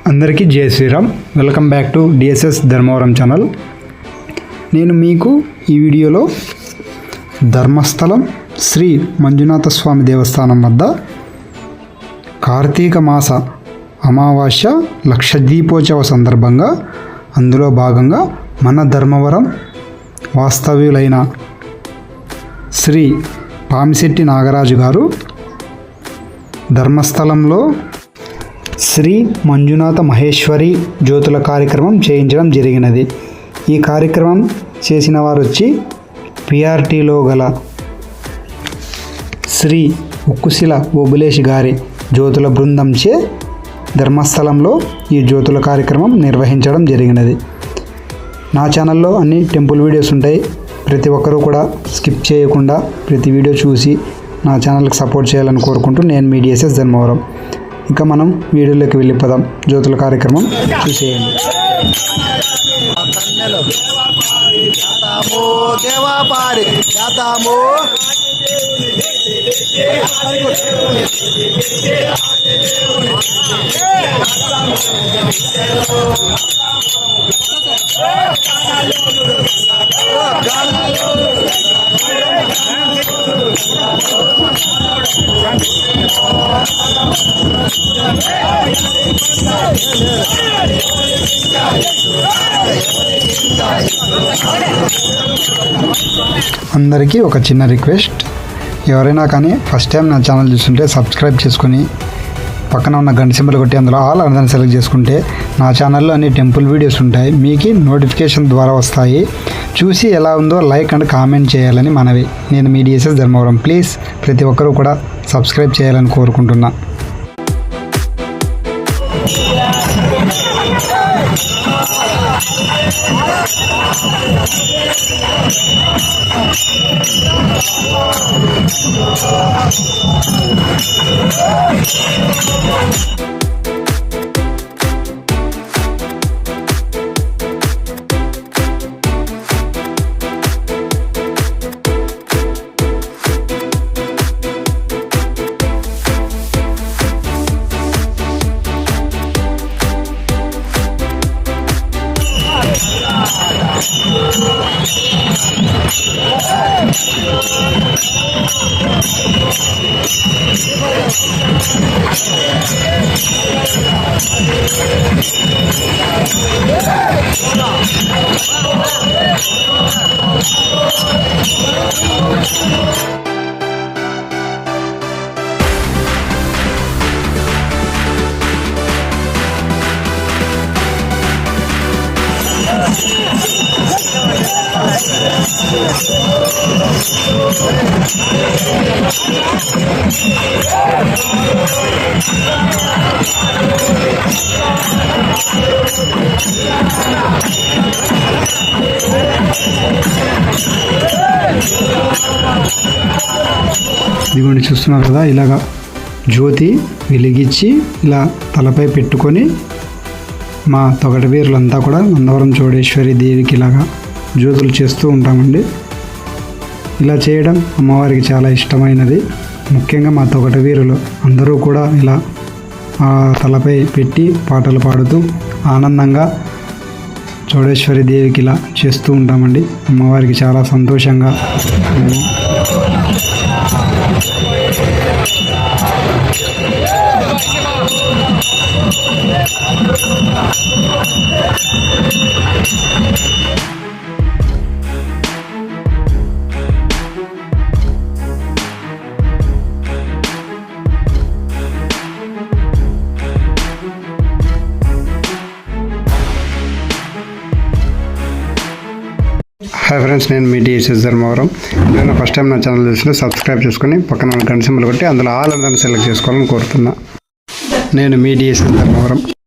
అందరికీ Jai Shriram. Welcome back to DSS Dharmavaram channel. నేను మీకు ఈ వీడియోలో ధర్మస్థలం శ్రీ మంజునాథ స్వామి దేవస్థానం వద్ద కార్తీక మాస అమావాస్య లక్షదీపోత్సవ సందర్భంగా అందులో భాగంగా మన ధర్మవరం వాస్తవ్యులైన శ్రీ పామిశెట్టి నాగరాజు గారు ధర్మస్థలంలో శ్రీ మంజునాథ మహేశ్వరి జ్యోతుల కార్యక్రమం చేయించడం జరిగినది. ఈ కార్యక్రమం చేసిన వారు వచ్చి పిఆర్టీలో గల శ్రీ ఉక్కుశిల ఓబులేష్ గారి జ్యోతుల బృందంచే ధర్మస్థలంలో ఈ జ్యోతుల కార్యక్రమం నిర్వహించడం జరిగినది. నా ఛానల్లో అన్ని టెంపుల్ వీడియోస్ ఉంటాయి. ప్రతి ఒక్కరూ కూడా స్కిప్ చేయకుండా ప్రతి వీడియో చూసి నా ఛానల్కి సపోర్ట్ చేయాలని కోరుకుంటూ నేను మీ డిఎస్ఎస్ ధర్మవరం. ఇంకా మనం వీడియోలోకి వెళ్ళిపోదాం. జ్యోతుల కార్యక్రమం చూసేయండి. అందరికీ ఒక చిన్న రిక్వెస్ట్, ఎవరైనా కానీ ఫస్ట్ టైం నా ఛానల్ చూస్తుంటే సబ్స్క్రైబ్ చేసుకొని పక్కన ఉన్న గంట సింబల్ కొట్టి అందులో ఆల్ అందరిని సెలెక్ట్ చేసుకుంటే నా ఛానల్లో అన్ని టెంపుల్ వీడియోస్ ఉంటాయి, మీకు నోటిఫికేషన్ ద్వారా వస్తాయి. చూసి ఎలా ఉందో లైక్ అండ్ కామెంట్ చేయాలని మనవి. నేను మీ డిఎస్ఎస్ ధర్మవరం. ప్లీజ్ ప్రతి ఒక్కరూ కూడా సబ్స్క్రైబ్ చేయాలని కోరుకుంటున్నా. ఇదిగోండి, చూస్తున్నారు కదా, ఇలాగా జ్యోతి వెలిగించి ఇలా తలపై పెట్టుకొని మా తొగటి వీరులంతా కూడా నందవరం చౌడేశ్వరి దేవికి ఇలాగా జ్యోతులు చేస్తూ ఉంటామండి. ఇలా చేయడం అమ్మవారికి చాలా ఇష్టమైనది. ముఖ్యంగా మా తొగటి వీరులు అందరూ కూడా ఇలా తలపై పెట్టి పాటలు పాడుతూ ఆనందంగా చౌడేశ్వరి దేవికి ఇలా చేస్తూ ఉంటామండి. అమ్మవారికి చాలా సంతోషంగా హాయ్ ఫ్రెండ్స్, నేను మీ డిఎస్ఎస్ ధర్మవరం. నేను ఫస్ట్ టైం నా ఛానల్ చూసిన సబ్స్క్రైబ్ చేసుకొని పక్కన గంట సింబల్ కొట్టి అందులో ఆల్ అందరిని సెలెక్ట్ చేసుకోవాలని కోరుతున్నా. నేను మీ డిఎస్ఎస్ ధర్మవరం.